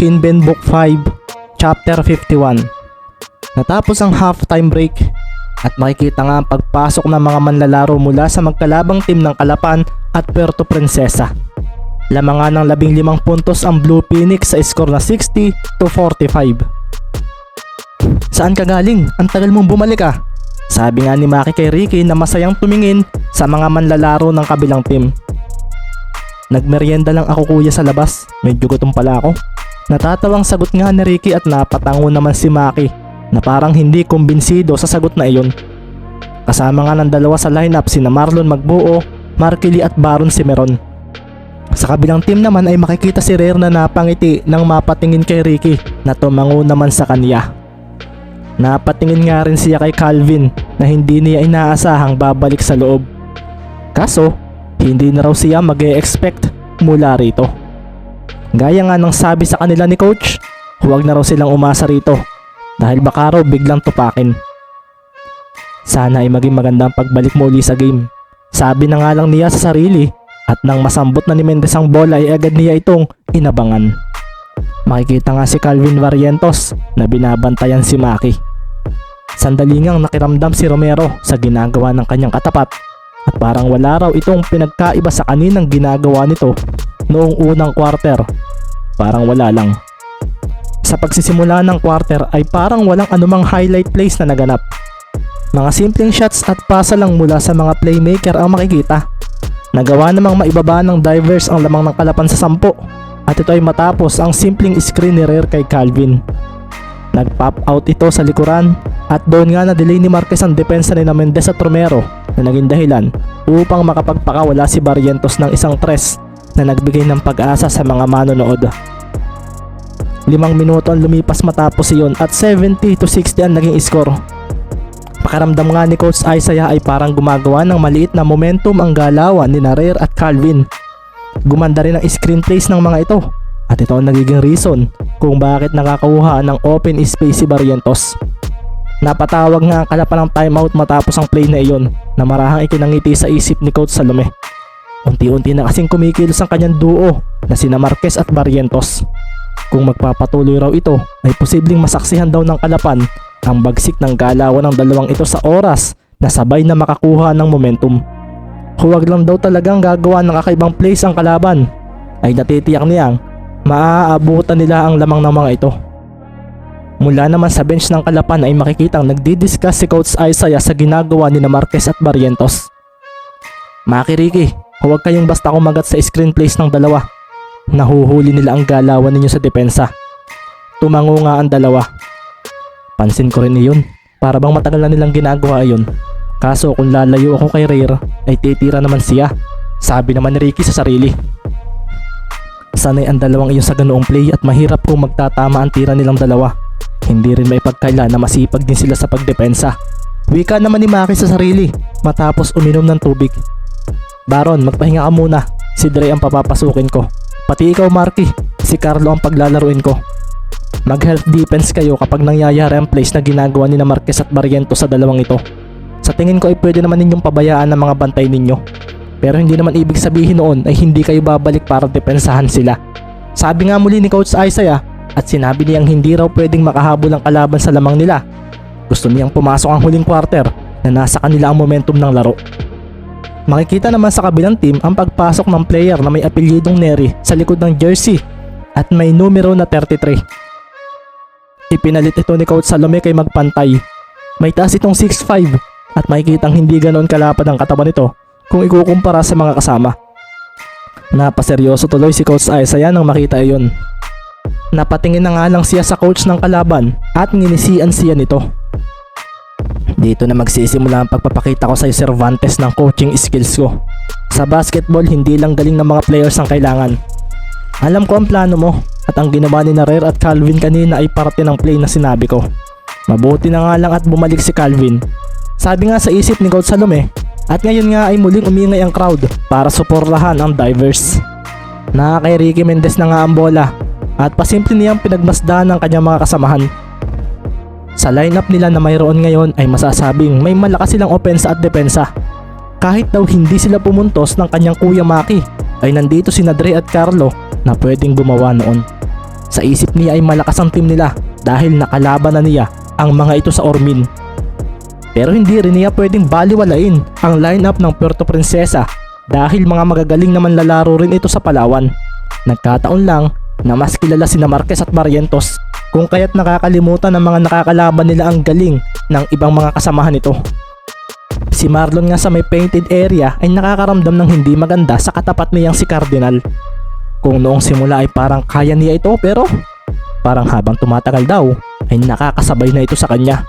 Kinben Book 5, Chapter 51. Natapos ang halftime break at makikita nga ang pagpasok ng mga manlalaro mula sa magkalabang team ng Kalapan at Puerto Princesa. Lamang nga ng 15 puntos ang Blue Phoenix sa score na 60-45. Saan ka galing? Ang tagal mong bumalik ah. Sabi nga ni Maki kay Ricky na masayang tumingin sa mga manlalaro ng kabilang team. Nagmeryenda lang ako kuya sa labas, medyo gutom pala ako. Natatawang sagot nga ni Ricky at napatango naman si Maki na parang hindi kumbinsido sa sagot na iyon. Kasama nga ng dalawa sa lineup sina Marlon Magbuo, Markili at Baron Simeron. Sa kabilang team naman ay makikita si Rare na napangiti nang mapatingin kay Ricky na tumango naman sa kanya. Napatingin nga rin siya kay Calvin na hindi niya inaasahang babalik sa loob. Kaso, hindi na raw siya mag-e-expect mula rito. Gaya nga ng sabi sa kanila ni coach, huwag na raw silang umasa rito dahil baka raw biglang tupakin. Sana ay maging magandang pagbalik mo uli sa game. Sabi na nga lang niya sa sarili at nang masambot na ni Mendez ang bola ay agad niya itong inabangan. Makikita nga si Calvin Barrientos na binabantayan si Maki. Sandali ngang nakiramdam si Romero sa ginagawa ng kanyang katapat at parang wala raw itong pinagkaiba sa kaninang ginagawa nito noong unang quarter. Parang wala lang. Sa pagsisimula ng quarter ay parang walang anumang highlight plays na naganap. Mga simpleng shots at pasa lang mula sa mga playmaker ang makikita. Nagawa namang maibaba ng divers ang lamang ng Kalapan sa 10 at ito ay matapos ang simpleng screen ni Rare kay Calvin. Nag-pop out ito sa likuran at doon nga na-delay ni Marquez ang depensa ni Mendez at Romero na naging dahilan upang makapagpakawala si Barrientos ng isang tres na nagbigay ng pag-asa sa mga manonood. 5 minuto ang lumipas matapos iyon at 70-60 ang naging score. Pakiramdam nga ni Coach Isaiah ay parang gumagawa ng maliit na momentum ang galawan ni Rare at Calvin. Gumanda rin ang screenplays ng mga ito at ito ang nagiging reason kung bakit nakakakuha ng open space si Barrientos. Napatawag nga ang Kalapan ng timeout matapos ang play na iyon na marahang ikinangiti sa isip ni Coach Salome. Unti-unti na kasing kumikilos ang kanyang duo na sina Marquez at Barrientos. Kung magpapatuloy raw ito ay posibleng masaksihan daw ng Kalapan ang bagsik ng galawan ng dalawang ito sa oras na sabay na makakuha ng momentum. Huwag lang daw talagang gagawa ng kakaibang plays ang kalaban ay natitiyak niyang maaabutan nila ang lamang ng mga ito. Mula naman sa bench ng Kalapan ay makikitang nagdidiscuss si Coach Isaiah sa ginagawa ni Marquez at Barrientos. Maki Ricky, huwag kayong basta kumagat sa screenplays ng dalawa. Nahuhuli nila ang galawan ninyo sa depensa. Tumango nga ang dalawa. Pansin ko rin iyon, para bang matagal na nilang ginagawa iyon. Kaso kung lalayo ako kay Rare ay titira naman siya, sabi naman ni Ricky sa sarili. Sanay ang dalawang iyon sa ganoong play at mahirap kung magtatama ang tira nilang dalawa. Hindi rin may pagkaila na masipag din sila sa pagdepensa. Wika naman ni Maki sa sarili matapos uminom ng tubig. Baron, magpahinga ka muna, si Dre ang papapasukin ko. Pati ikaw Marky, si Carlo ang paglalaruin ko. Mag-health defense kayo kapag nangyayari ang plays na ginagawa ni Marquez at Barrientos sa dalawang ito. Sa tingin ko ay pwede naman ninyong pabayaan ng mga bantay ninyo. Pero hindi naman ibig sabihin noon ay hindi kayo babalik para depensahan sila. Sabi nga muli ni Coach Isaiah at sinabi niyang hindi raw pwedeng makahabol ang kalaban sa lamang nila. Gusto niyang pumasok ang huling quarter na nasa kanila ang momentum ng laro. Makikita naman sa kabilang team ang pagpasok ng player na may apelyidong Neri sa likod ng jersey at may numero na 33. Ipinalit ito ni Coach Salome kay Magpantay. May taas itong 6'5" at makikitang hindi ganoon kalapad ang katawan nito kung ikukumpara sa mga kasama. Napaseryoso tuloy si Coach Isaiah nang makita iyon. Napatingin na nga lang siya sa coach ng kalaban at nginisian siya nito. Dito na magsisimula ang pagpapakita ko sa Cervantes ng coaching skills ko. Sa basketball hindi lang galing ng mga players ang kailangan. Alam ko ang plano mo at ang ginawa ni Rare at Calvin kanina ay parte ng play na sinabi ko. Mabuti na nga lang at bumalik si Calvin. Sabi nga sa isip ni Coach Salome at ngayon nga ay muling umingay ang crowd para suportahan ang divers. Kay Ricky Mendez na nga ang bola at pasimple niyang pinagmasdahan ng kanyang mga kasamahan. Sa lineup nila na mayroon ngayon ay masasabing may malakas silang opensa at depensa. Kahit daw hindi sila pumuntos ng kanyang kuya Maki ay nandito si Dre at Carlo na pwedeng gumawa noon. Sa isip niya ay malakas ang team nila dahil nakalaban na niya ang mga ito sa Ormin. Pero hindi rin niya pwedeng baliwalain ang lineup ng Puerto Princesa dahil mga magagaling naman lalaro rin ito sa Palawan. Nagkataon lang na mas kilala sina Marquez at Barrientos kung kaya't nakakalimutan ng mga nakakalaban nila ang galing ng ibang mga kasamahan nito. Si Marlon nga sa may painted area ay nakakaramdam ng hindi maganda sa katapat niyang si Cardinal. Kung noong simula ay parang kaya niya ito pero parang habang tumatagal daw ay nakakasabay na ito sa kanya.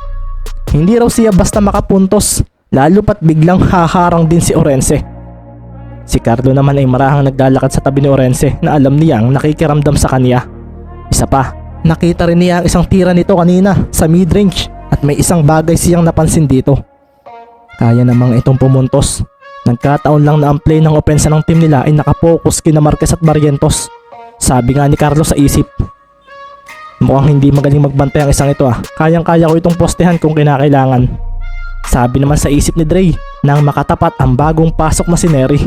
Hindi raw siya basta makapuntos lalo pat biglang haharang din si Orense. Si Carlo naman ay marahang naglalakad sa tabi ni Orense na alam niyang nakikiramdam sa kanya. Isa pa, nakita rin niya ang isang tira nito kanina sa midrange at may isang bagay siyang napansin dito. Kaya namang itong pumuntos. Nagkataon lang na ang play ng opensa ng team nila ay nakapokus kina Marquez at Barrientos. Sabi nga ni Carlos sa isip, mukhang hindi magaling magbantay ang isang ito Kayang-kaya ko itong postehan kung kinakailangan. Sabi naman sa isip ni Dre nang makatapat ang bagong pasok na si Neri.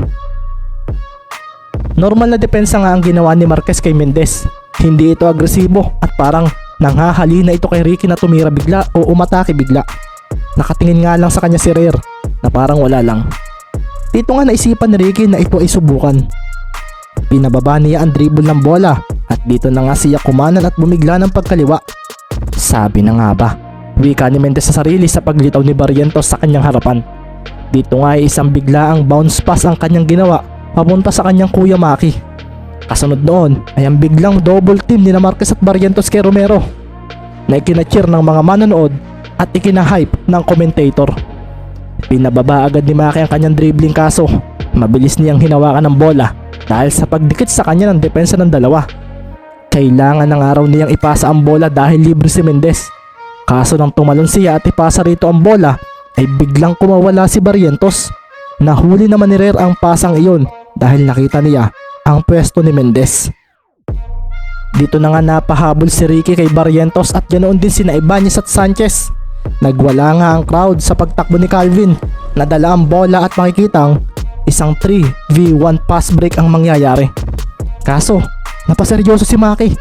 Normal na depensa nga ang ginawa ni Marquez kay Mendez. Hindi ito agresibo at parang nanghahalina ito kay Ricky na tumira bigla o umatake bigla. Nakatingin nga lang sa kanya si Rare na parang wala lang. Dito nga naisipan ni Ricky na ito ay subukan. Pinababa niya ang dribble ng bola at dito na nga siya kumanan at bumigla ng pagkaliwa. Sabi na nga ba, wika ni Mendez sa sarili sa paglitaw ni Barrientos sa kanyang harapan. Dito nga ay isang biglaang bounce pass ang kanyang ginawa papunta sa kanyang kuya Maki. Kasunod noon ay ang biglang double team ni Marquez at Barrientos kay Romero na ikinacheer ng mga manonood at ikinahype ng commentator. Pinababa agad ni Maki ang kanyang dribbling kaso mabilis niyang hinawakan ng bola dahil sa pagdikit sa kanya ng depensa ng dalawa. Kailangan ng araw niyang ipasa ang bola dahil libre si Mendez. Kaso nang tumalon siya at ipasa rito ang bola ay biglang kumawala si Barrientos. Nahuli naman ni Rare ang pasang iyon dahil nakita niya ang pwesto ni Mendez. Dito na nga napahabol si Ricky kay Barrientos at ganoon din sina Ibanez at Sanchez. Nagwala nga ang crowd sa pagtakbo ni Calvin. Nadala ang bola at makikitang isang 3v1 pass break ang mangyayari. Kaso napaseryoso si Maki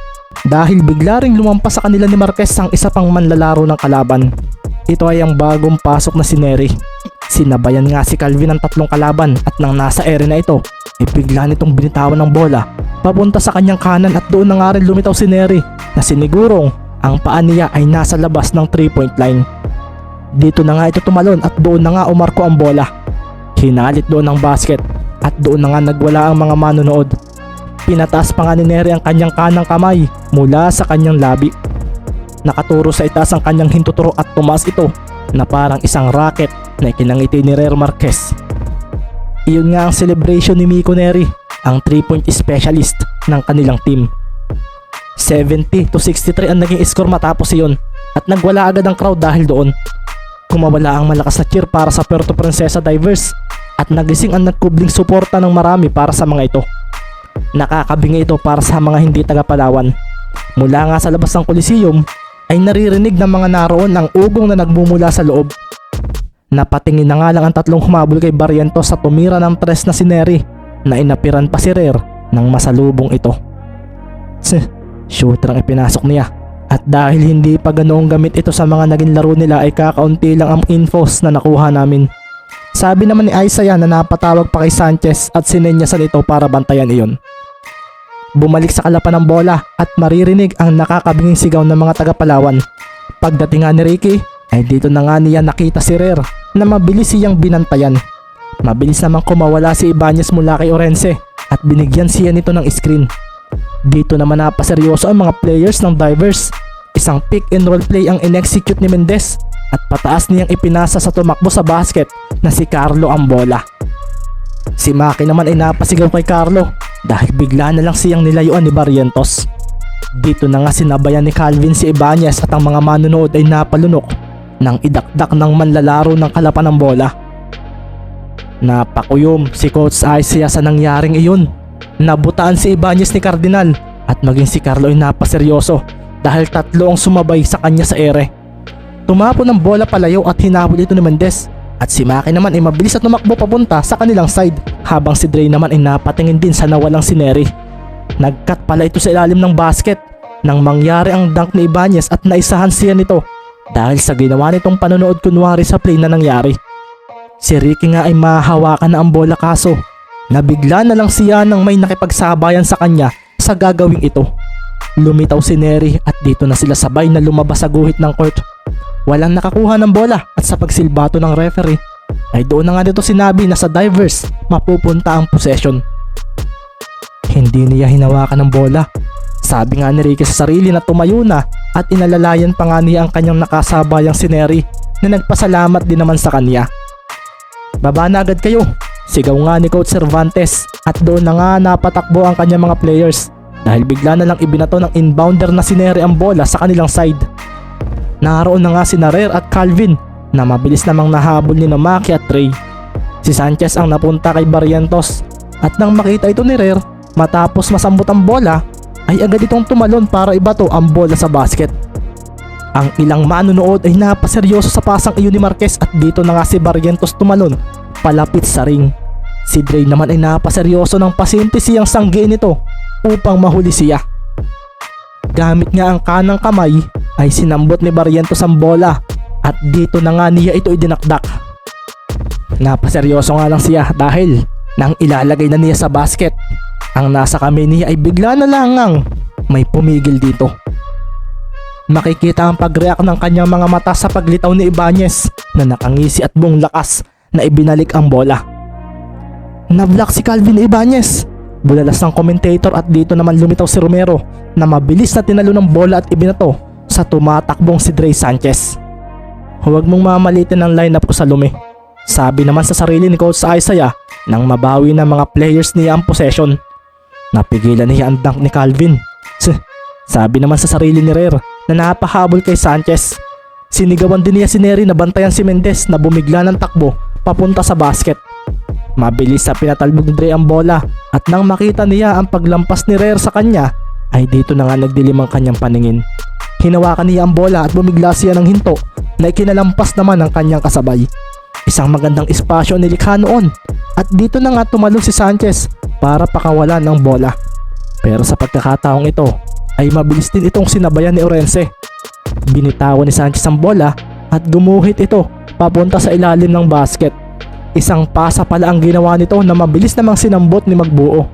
dahil bigla ring lumampas sa kanila ni Marquez ang isa pang manlalaro ng kalaban. Ito ay ang bagong pasok na si Neri. Sinabayan nga si Calvin ng tatlong kalaban at nang nasa ere na ito ay bigla nitong binitawan ng bola papunta sa kanyang kanan at doon na nga rin lumitaw si Neri na sinigurong ang paa niya ay nasa labas ng 3-point line. Dito na nga ito tumalon at doon na nga umarko ang bola. Hinalit doon ang basket at doon na nga nagwala ang mga manonood. Pinataas pa nga ni Neri ang kanyang kanang kamay mula sa kanyang labi. Nakaturo sa itaas ang kanyang hintuturo at tumaas ito na parang isang rocket na ikinangiti ni Rare Marquez. Iyon nga ang celebration ni Miko Neri, ang 3-point specialist ng kanilang team. 70-63 ang naging score matapos iyon at nagwala agad ang crowd dahil doon. Kumawala ang malakas na cheer para sa Puerto Princesa Divers at nagising ang nagkubling suporta ng marami para sa mga ito. Nakakabingi ito para sa mga hindi taga-Palawan. Mula nga sa labas ng Coliseum ay naririnig ng mga naroon ang ugong na nagmumula sa loob. Napatingin na nga lang ang tatlong humabol kay Barrientos sa tumira ng tres na si Neri na inapiran pa si Rare ng masalubong ito. Shooter ang ipinasok niya at dahil hindi pa ganoong gamit ito sa mga naging laro nila ay kakaunti lang ang infos na nakuha namin. Sabi naman ni Isaiah na napatawag pa kay Sanchez at sinenyasan ito para bantayan iyon. Bumalik sa kalapan ng bola at maririnig ang nakakabinging sigaw ng mga taga-Palawan. Pagdating nga ni Ricky ay dito na nga niya nakita si Rare na mabilis siyang binantayan. Mabilis namang kumawala si Ibanez mula kay Orense at binigyan siya nito ng screen. Dito naman napaseryoso ang mga players ng Divers. Isang pick and roll play ang in-execute ni Mendez at pataas niyang ipinasa sa tumakbo sa basket na si Carlo ang bola. Si Maki naman ay napasigaw kay Carlo dahil bigla na lang siyang nilayuan ni Barrientos. Dito na nga sinabayan ni Calvin si Ibanez at ang mga manonood ay napalunok nang idakdak ng manlalaro ng kalapan ng bola. Napakuyom si Coach Isaiah sa nangyaring iyon. Nabutaan si Ibanez ni Cardinal at maging si Carlo ay napaseryoso dahil tatlo ang sumabay sa kanya sa ere. Tumapon ng bola palayo at hinabol ito ni Mendez at si Maki naman ay mabilis at tumakbo papunta sa kanilang side habang si Dre naman ay napatingin din sa nawalang si Neri. Nagkat pala ito sa ilalim ng basket. nang mangyari ang dunk ni Ibanez at naisahan siya nito dahil sa ginawa nitong panonood kunwari sa play na nangyari. Si Ricky nga ay mahahawakan na ang bola kaso nabigla na lang siya nang may nakipagsabayan sa kanya sa gagawing ito. Lumitaw si Nery at dito na sila sabay na lumabas sa guhit ng court. Walang nakakuha ng bola at sa pagsilbato ng referee ay doon na nga dito sinabi na sa divers mapupunta ang possession. Hindi niya hinawakan ng bola. Sabi nga ni Ricky sa sarili na tumayo na at inalalayan pa nga niya ang kanyang nakasabayang si Nery na nagpasalamat din naman sa kanya. Baba na agad kayo, sigaw nga ni Coach Cervantes at doon na nga napatakbo ang kanyang mga players dahil bigla na lang ibinato ng inbounder na si Nery ang bola sa kanilang side. Naroon na nga si Narer at Calvin na mabilis namang nahabol ni Maki at Trey. Si Sanchez ang napunta kay Barrientos at nang makita ito ni Rer matapos masambot ang bola ay agad itong tumalon para ibato ang bola sa basket. Ang ilang manonood ay napaseryoso sa pasang iyon ni Marquez at dito na nga si Barrientos tumalon palapit sa ring. Si Dre naman ay napaseryoso ng pasyente siyang sanggiin ito upang mahuli siya. Gamit nga ang kanang kamay ay sinambot ni Barrientos ang bola at dito na nga niya ito idinakdak. Napaseryoso nga lang siya dahil nang ilalagay na niya sa basket, ang nasa kamay niya ay bigla na langang may pumigil dito. Makikita ang pag-react ng kanyang mga mata sa paglitaw ni Ibanez na nakangisi at buong lakas na ibinalik ang bola. Nablock si Calvin Ibanez. Bulalas ng commentator at dito naman lumitaw si Romero na mabilis na tinalo ng bola at ibinato sa tumatakbong si Dre Sanchez. Huwag mong mamalitin ang lineup ko sa lumi. Sabi naman sa sarili ni Coach Isaiah nang mabawi ng mga players niya ang possession. Napigilan niya ang dunk ni Calvin. Sabi naman sa sarili ni Rer na napahabol kay Sanchez. Sinigawan din niya si Nery na bantayan si Mendez na bumigla ng takbo papunta sa basket. Mabilis sa pinatalbog ni Dre ang bola at nang makita niya ang paglampas ni Rer sa kanya ay dito na nga nagdilim ang kanyang paningin. Hinawakan niya ang bola at bumigla siya ng hinto na ikinalampas naman ng kanyang kasabay. Isang magandang espasyo nilikha noon at dito na nga tumalon si Sanchez para pakawalan ng bola. Pero sa pagkakataong ito ay mabilis din itong sinabayan ni Orense. Binitawan ni Sanchez ang bola at gumuhit ito papunta sa ilalim ng basket. Isang pasa pala ang ginawa nito na mabilis namang sinambot ni Magbuo.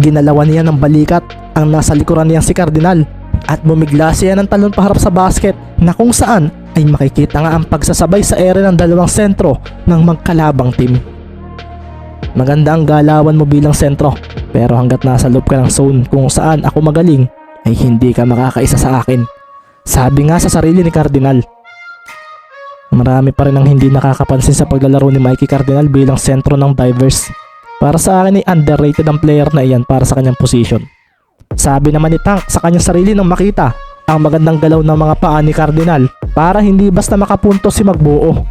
Ginalawan niya ng balikat ang nasa likuran niyang si Cardinal at bumigla siya ng talon paharap sa basket na kung saan ay makikita nga ang pagsasabay sa ere ng dalawang sentro ng magkalabang team. Maganda ang galawan mo bilang sentro pero hanggat nasa loob ka ng zone kung saan ako magaling ay hindi ka makakaisa sa akin. Sabi nga sa sarili ni Cardinal. Marami pa rin ang hindi nakakapansin sa paglalaro ni Mikey Cardinal bilang sentro ng Divers. Para sa akin ay underrated ang player na iyan para sa kanyang position. Sabi naman ni Tank sa kanyang sarili nang makita ang magandang galaw ng mga paa ni Cardinal para hindi basta makapunto si Magbuo.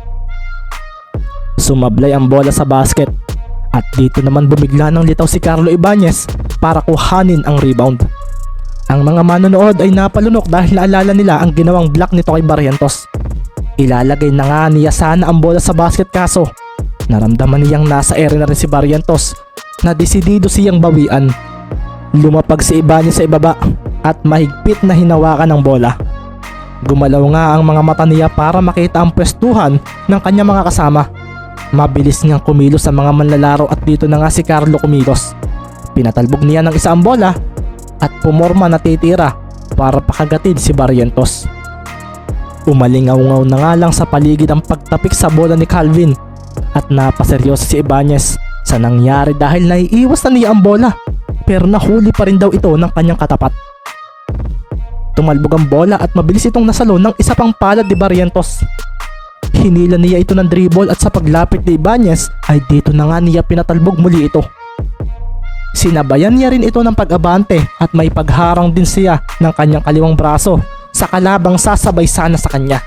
Sumablay ang bola sa basket at dito naman bumigla ng litaw si Carlo Ibanez para kuhanin ang rebound. Ang mga manonood ay napalunok dahil naalala nila ang ginawang block nito kay Barrientos. Ilalagay na nga niya sana ang bola sa basket kaso naramdaman niyang nasa ere na rin si Barrientos na desidido siyang bawian. Lumapag si Ibanez sa ibaba at mahigpit na hinawakan ng bola. Gumalaw nga ang mga mata niya para makita ang pwestuhan ng kanyang mga kasama. Mabilis niyang kumilos sa mga manlalaro at dito na nga si Carlo kumilos. Pinatalbog niya ng isa ang bola at pumorma na titira para pakagatid si Barrientos. Umalingaw-ngaw na nga lang sa paligid ang pagtapik sa bola ni Calvin at napaseryoso si Ibanez sa nangyari dahil naiiwas na niya ang bola pero nahuli pa rin daw ito ng kanyang katapat. Tumalbog ang bola at mabilis itong nasalo ng isa pang palad ni Barrientos. Hinila niya ito ng dribble at sa paglapit ni Ibanez ay dito na nga niya pinatalbog muli ito. Sinabayan niya rin ito ng pag-abante at may pagharang din siya ng kanyang kaliwang braso sa kalabang sasabay sana sa kanya.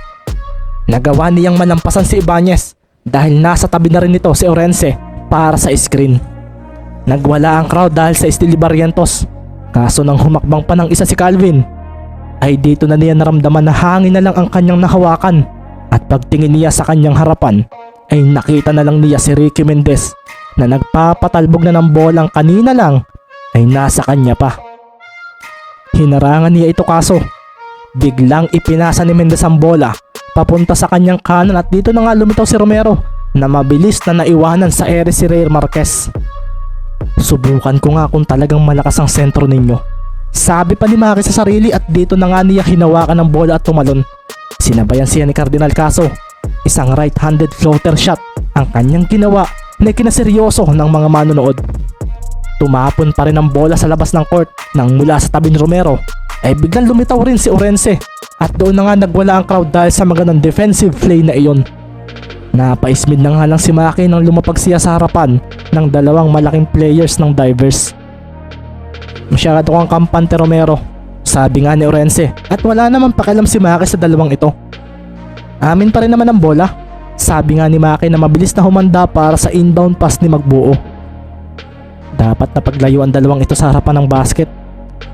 Nagawa niyang malampasan si Ibanez dahil nasa tabi na rin nito si Orense para sa screen. Nagwala ang crowd dahil sa estilo ni Barrientos kaso nang humakbang pa ng isa si Calvin ay dito na niya naramdaman na hangin na lang ang kanyang nahawakan at pagtingin niya sa kanyang harapan ay nakita na lang niya si Ricky Mendez na nagpapatalbog na ng bolang kanina lang ay nasa kanya pa. Hinarangan niya ito kaso biglang ipinasa ni Mendez ang bola papunta sa kanyang kanan at dito na nga lumitaw si Romero na mabilis na naiwanan sa ere si Reyr Marquez. Subukan ko nga kung talagang malakas ang sentro ninyo, sabi pa ni Maki sa sarili at dito na nga niya hinawakan ng bola at tumalon. Sinabayan siya ni Cardinal kaso isang right-handed floater shot ang kanyang ginawa na kinaseryoso ng mga manonood. Tumapon pa rin ang bola sa labas ng court nang mula sa tabi ni Romero ay biglang lumitaw rin si Orense at doon na nga nagwala ang crowd dahil sa magandang defensive play na iyon. Napaismid na nga lang si Maki nang lumapag siya sa harapan ng dalawang malaking players ng Divers. Masyado kang kampante Romero, sabi nga ni Orense at wala naman pakialam si Maki sa dalawang ito. Amin pa rin naman ang bola, sabi nga ni Maki na mabilis na humanda para sa inbound pass ni Magbuo. Dapat na paglayo ang dalawang ito sa harapan ng basket,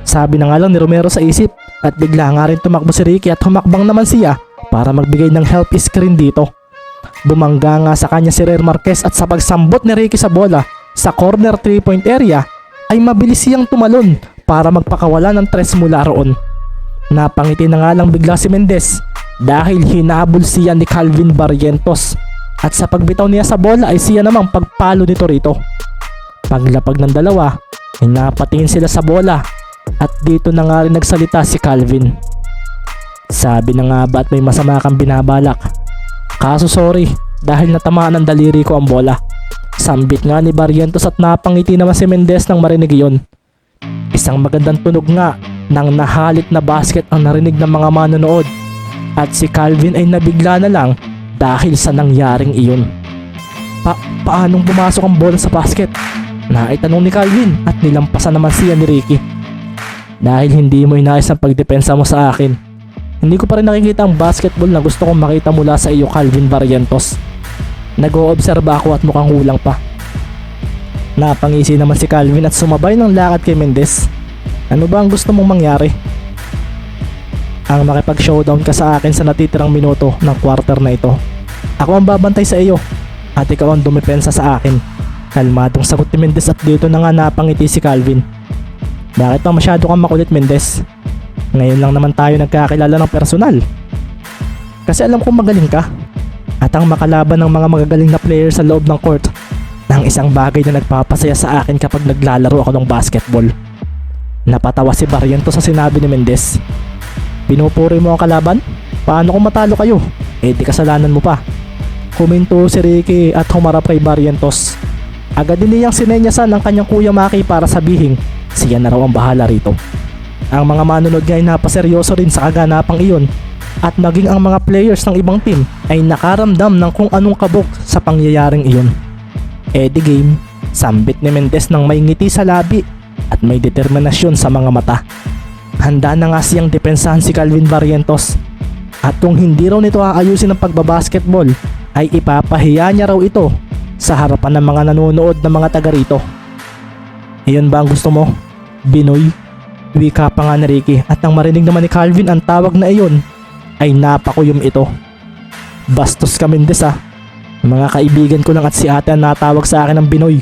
sabi na nga lang ni Romero sa isip at bigla nga rin tumakbo si Ricky at humakbang naman siya para magbigay ng help screen dito. Bumangga nga sa kanya si Reyr Marquez at sa pagsambot ni Ricky sa bola sa corner 3-point area ay mabilis siyang tumalon para magpakawala ng tres mula roon. Napangiti na nga lang bigla si Mendez dahil hinabol siya ni Calvin Barrientos at sa pagbitaw niya sa bola ay siya namang pagpalo nito rito. Paglapag ng dalawa ay napatingin sila sa bola at dito na nga rin nagsalita si Calvin. Sabi na nga ba at may masama kang binabalak? Kaso sorry dahil natamaan ng daliri ko ang bola. Sambit nga ni Barrientos at napangiti naman si Mendez nang marinig iyon. Isang magandang tunog nga ng nahalit na basket ang narinig ng mga manonood at si Calvin ay nabigla na lang dahil sa nangyaring iyon. Paanong pumasok ang bola sa basket? Naitanong ni Calvin at nilampasan naman siya ni Ricky. Dahil hindi mo inayos ang pagdepensa mo sa akin, hindi ko pa rin nakikita ang basketball na gusto kong makita mula sa iyo, Calvin Barrientos. Nag-oobserba ako at mukhang kulang pa. Napangisi naman si Calvin at sumabay ng lakad kay Mendez. Ano ba ang gusto mong mangyari? Ang makipag-showdown ka sa akin sa natitirang minuto ng quarter na ito. Ako ang babantay sa iyo at ikaw ang dumepensa sa akin. Kalmadong sagot ni Mendez at dito na nga napangiti si Calvin. Bakit pa masyado kang makulit, Mendez? Ngayon lang naman tayo nagkakilala ng personal. Kasi alam kong magaling ka at ang makalaban ng mga magagaling na player sa loob ng court ng isang bagay na nagpapasaya sa akin kapag naglalaro ako ng basketball. Napatawa si Barrientos sa sinabi ni Mendez. Pinupuri mo ang kalaban? Paano kung matalo kayo? Eh di kasalanan mo pa. Huminto si Ricky at humarap kay Barrientos. Agad din niyang sinenyasan ang kanyang kuya Maki para sabihin siya na raw ang bahala rito. Ang mga manunod nga ay napaseryoso rin sa kaganapang iyon at maging ang mga players ng ibang team ay nakaramdam ng kung anong kabog sa pangyayaring iyon. The game, sambit ni Mendez ng may ngiti sa labi at may determinasyon sa mga mata. Handa na nga siyang depensahan si Calvin Barrientos at kung hindi raw nito aayusin ang pagbabasketball ay ipapahiya niya raw ito sa harapan ng mga nanonood na mga taga rito. Iyon ba ang gusto mo, Binoy? Wika pa nga ni Ricky at nang marinig naman ni Calvin ang tawag na iyon ay napakuyom ito. Bastos ka, Mendez ah. Mga kaibigan ko lang at si ate ang natawag sa akin ng Binoy.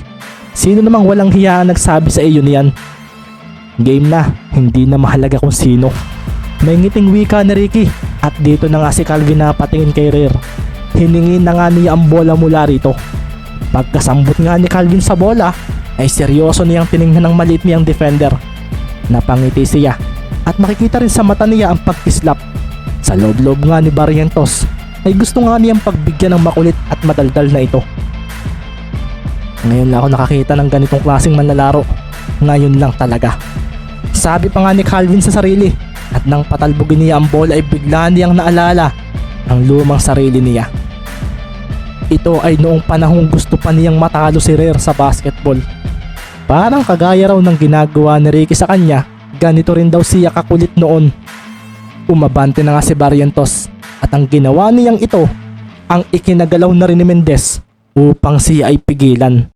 Sino namang walang hiya ang nagsabi sa iyo niyan? Game na, hindi na mahalaga kung sino. May ngiting wika ni Ricky at dito na nga si Calvin na patingin kay Reyr. Hiningi na nga niya ang bola mula rito. Pagkasambot nga ni Calvin sa bola ay seryoso niyang tiningnan ng maliit niyang defender. Napangiti siya at makikita rin sa mata niya ang pagkislap. Sa loob-loob nga ni Barrientos ay gusto nga niyang pagbigyan ng makulit at madaldal na ito. Ngayon lang ako nakakita ng ganitong klaseng manlalaro. Ngayon lang talaga. Sabi pa nga ni Calvin sa sarili at nang patalbogin niya ang bola ay bigla niyang naalala ang lumang sarili niya. Ito ay noong panahong gusto pa niyang matalo si Reyr sa basketball. Parang kagaya raw ng ginagawa ni Ricky sa kanya, ganito rin daw siya kakulit noon. Umabante na nga si Barrientos at ang ginawa niyang ito ang ikinagalaw na rin ni Mendez upang siya ay pigilan.